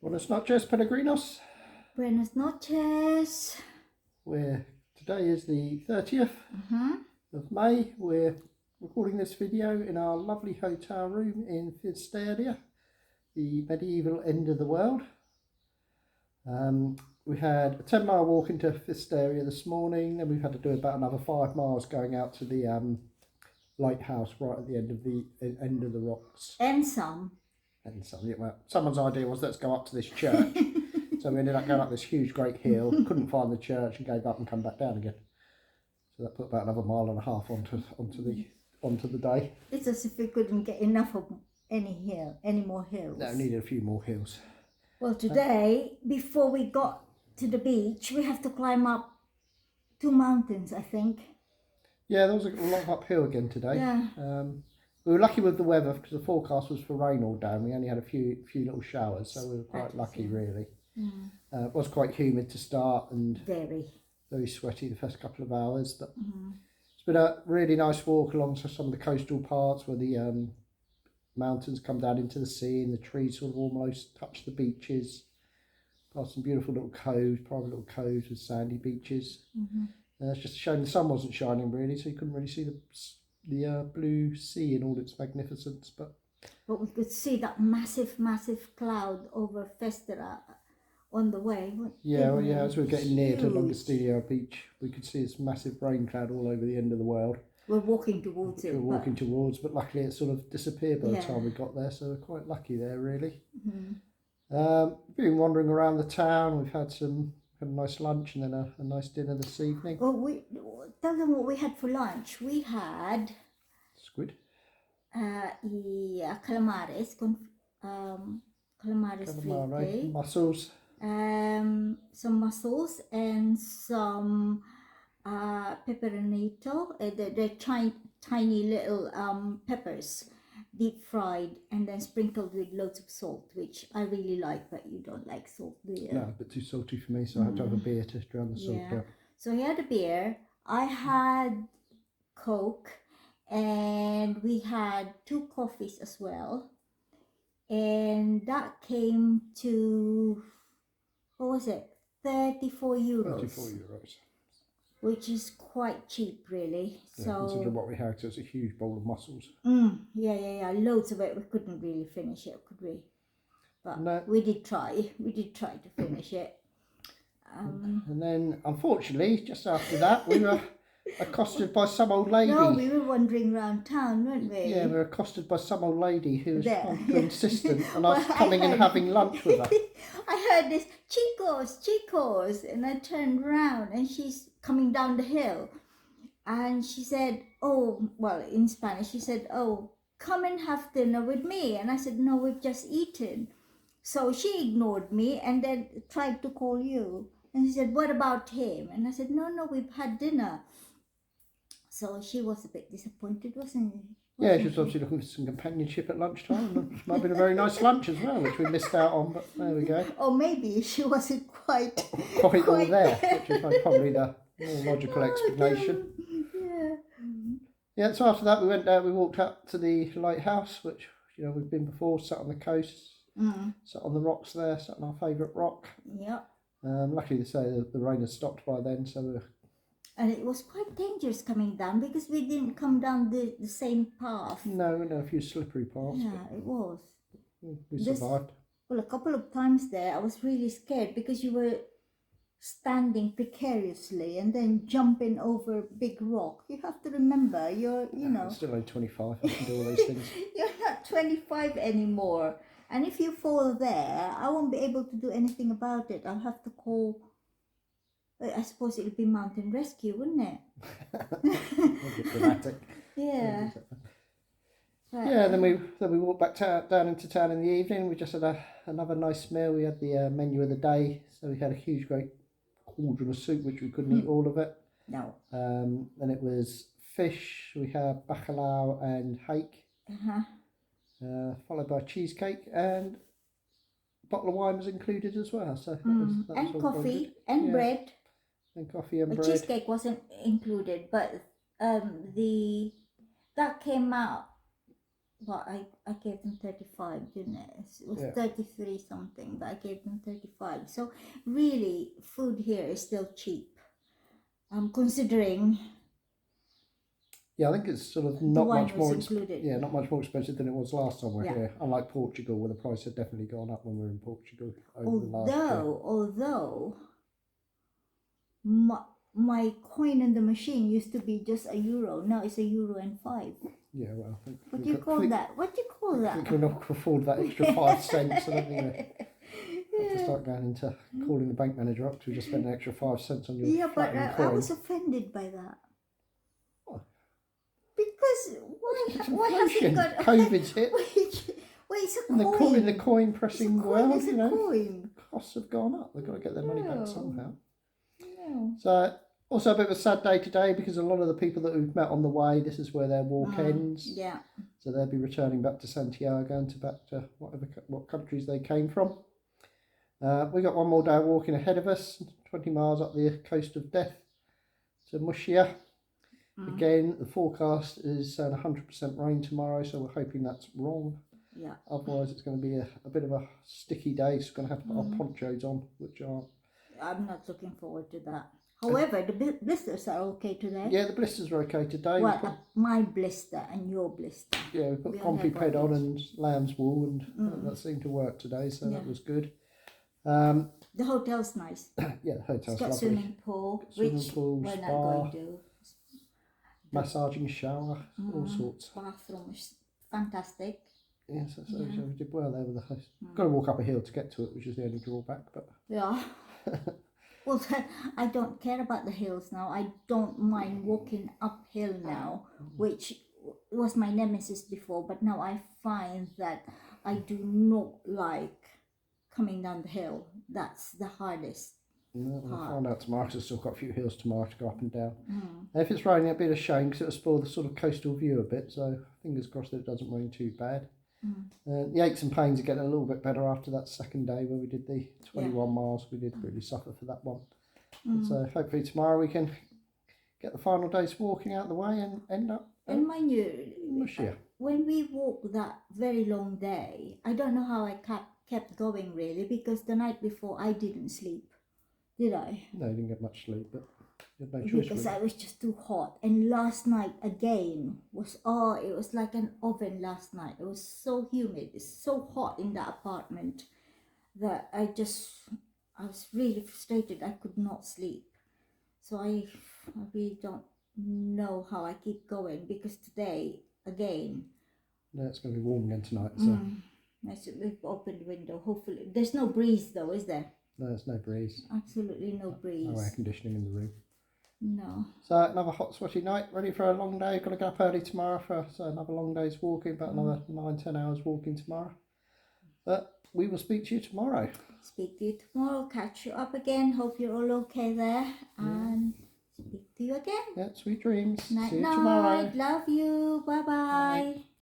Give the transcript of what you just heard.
Buenas noches, peregrinos. Buenas noches. Today is the 30th of May. We're recording this video in our lovely hotel room in Finisterre, the medieval end of the world. We had a 10-mile walk into Finisterre this morning, and we've had to do about another 5 miles going out to the lighthouse right at the end of the rocks. And some. Yeah, well, someone's idea was let's go up to this church. So we ended up going up this huge great hill, couldn't find the church and gave up and come back down again. So that put about another 1.5 miles onto the day. It's as if we couldn't get enough of any more hills. No, we needed a few more hills. Well, today, before we got to the beach, we have to climb up 2 mountains, I think. Yeah, there was a lot uphill again today. Yeah. We were lucky with the weather because the forecast was for rain all day and we only had a few little showers, so we were quite lucky really. It was quite humid to start and very sweaty the first couple of hours, but it's been a really nice walk along to some of the coastal parts where the mountains come down into the sea and the trees sort of almost touch the beaches. Past some beautiful little coves, private little coves with sandy beaches. It's just a shame the sun wasn't shining really, so you couldn't really see the blue sea in all its magnificence, but we could see that massive cloud over Finisterre on the way. As we were getting near to Muxia beach, we could see this massive rain cloud all over the end of the world. We're walking towards it. But luckily it sort of disappeared by the time we got there, so we're quite lucky there really. Been wandering around the town. We've had a nice lunch and then a nice dinner this evening. Well, tell them what we had for lunch. We had squid. Calamares fritte. Mussels. Some mussels and some peperonito. They're tiny little peppers, deep fried and then sprinkled with loads of salt, which I really like, but you don't like salt, do you? No, a bit too salty for me, so I had to have a beer to drown the salt out. So he had a beer, I had Coke, and we had 2 coffees as well, and that came to, what was it, 34 euros. 34 euros. Which is quite cheap, really. Yeah, considering what we had, so it's a huge bowl of mussels. Loads of it. We couldn't really finish it, could we? But no. We did try. We did try to finish it. And then, unfortunately, just after that, we were accosted by some old lady. No, we were wandering around town, weren't we? Yeah, we were accosted by some old lady who was insistent on us coming and having lunch with her. I heard this, chicos, and I turned around and she's coming down the hill. And she said, in Spanish, she said, come and have dinner with me. And I said, no, we've just eaten. So she ignored me and then tried to call you. And she said, what about him? And I said, no, we've had dinner. So she was a bit disappointed, wasn't she? Yeah, she was obviously looking for some companionship at lunchtime. It might have been a very nice lunch as well, which we missed out on, but there we go. Or maybe she wasn't quite all there, which is probably the more logical explanation. Yeah, so after that we walked up to the lighthouse, which we've been before, sat on the coast, sat on the rocks there, sat on our favourite rock. Yep. Luckily to say the rain had stopped by then, so and it was quite dangerous coming down because we didn't come down the same path. No, we went down a few slippery paths. Yeah, it was. We survived. Well, a couple of times there I was really scared because you were standing precariously and then jumping over a big rock. You have to remember, I'm still only 25, I can do all those things. You're not 25 anymore. And if you fall there, I won't be able to do anything about it. I'll have to call, I suppose it would be mountain rescue, wouldn't it? A bit dramatic. Yeah. Yeah, then we walked back down into town in the evening. We just had another nice meal. We had the menu of the day, so we had a huge, great cauldron of soup, which we couldn't eat all of it. No. Then it was fish. We had bacalao and hake, followed by cheesecake, and a bottle of wine was incled as well. So that was and all coffee and bread. And coffee and bread. The cheesecake wasn't included, but that came out well, I gave them 35, didn't it? It was Yeah. 33 something, but I gave them 35. So really, food here is still cheap. Considering Yeah, I think it's sort of the not wine much was more included. not much more expensive than it was last time we were Yeah. here. Unlike Portugal, where the price had definitely gone up when we were in Portugal over the last year. Although my coin in the machine used to be just €1. Now it's €1.05. Yeah, well, I think What do you call that? What do you call I that? think we're not going to afford that extra 5 cents. I don't think we have to start going into calling the bank manager up because we just spent an extra 5 cents on your Yeah, but flattening I coin. was offended by that. Why? Because It's what has it inflation. got? COVID's hit. Wait, it's a And coin. the coin pressing well, It's a you know. coin. Costs have gone up. They've got to get their money back No. somehow. No. So, also a bit of a sad day today because a lot of the people that we've met on the way, this is where their walk ends. Yeah. So they'll be returning back to Santiago and back to what countries they came from. We got one more day walking ahead of us, 20 miles up the coast of death to Muxia. Again, the forecast is saying 100% rain tomorrow, so we're hoping that's wrong. Yeah. Otherwise, it's going to be a bit of a sticky day, so we're going to have to put our ponchos on, which aren't. I'm not looking forward to that. However, the blisters are okay today. Yeah, the blisters are okay today. Well, my blister and your blister. Yeah, we put We Comfy only have Ped one on and lamb's wool, and that seemed to work today, so that was good. The hotel's nice. Yeah, the hotel's It's got lovely. swimming pool, which pool, we're spa, not going to. massaging shower, all sorts. Bathroom is fantastic. Yes, so we did well there with the host. Got to walk up a hill to get to it, which is the only drawback. But Yeah. Well, I don't care about the hills now. I don't mind walking uphill now, which was my nemesis before. But now I find that I do not like coming down the hill. That's the hardest. We'll find out tomorrow because there's still got a few hills tomorrow to go up and down. And if it's raining, it'll be a shame because it'll spoil the sort of coastal view a bit. So fingers crossed that it doesn't rain too bad. The aches and pains are getting a little bit better after that second day where we did the 21 miles. We did really suffer for that one. So hopefully tomorrow we can get the final day's walking out of the way and end up. And mind you, Muxia. when we walked that very long day, I don't know how I kept going really, because the night before I didn't sleep. Did I? No, you didn't get much sleep, but you had no choice. Because really. I was just too hot. And last night again was it was like an oven last night. It was so humid. It's so hot in the apartment that I was really frustrated. I could not sleep. So I really don't know how I keep going, because today again. No, it's going to be warm again tonight. So. We've opened the window. Hopefully, there's no breeze though, is there? No, there's no breeze. Absolutely no breeze. No air conditioning in the room. No. So another hot, sweaty night. Ready for a long day. Got to get up early tomorrow for another long day's walking. About another 9-10 hours walking tomorrow. But we will speak to you tomorrow. Speak to you tomorrow. Catch you up again. Hope you're all okay there. And speak to you again. Yeah, sweet dreams. Night, See you night. tomorrow. Love you. Bye-bye. Bye.